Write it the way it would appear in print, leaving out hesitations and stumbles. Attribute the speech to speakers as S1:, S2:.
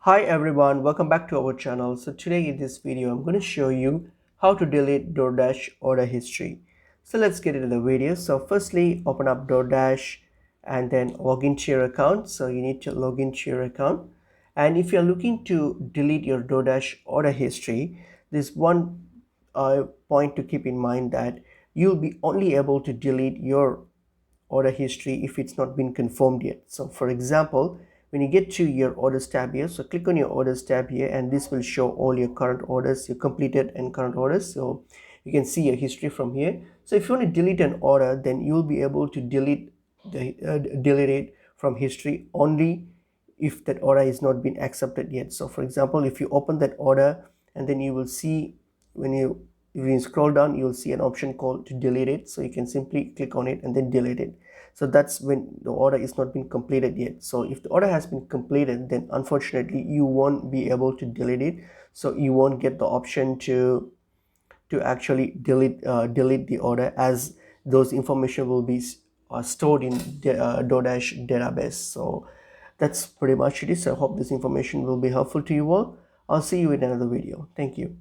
S1: Hi everyone, welcome back to our channel. So today in this video, I'm going to show you how to delete Doordash order history. So let's get into the video. So firstly, open up Doordash and then log into your account. So you need to log into your account. And if you're looking to delete your Doordash order history, there's one point to keep in mind that you'll be only able to delete your order history if it's not been confirmed yet. So for example, when you get to your orders tab here, so click on your orders tab here and this will show all your current orders, your completed and current orders. So you can see your history from here. So if you want to delete an order, then you'll be able to delete it from history only if that order is not been accepted yet. So for example, if you open that order and then you will see when you if you scroll down, you'll see an option called to delete it. So you can simply click on it and then delete it. So that's when the order is not been completed yet. So if the order has been completed, then unfortunately you won't be able to delete it. So you won't get the option to actually delete the order, as those information will be stored in the Doordash database. So that's pretty much it. So I hope this information will be helpful to you all. I'll see you in another video. Thank you.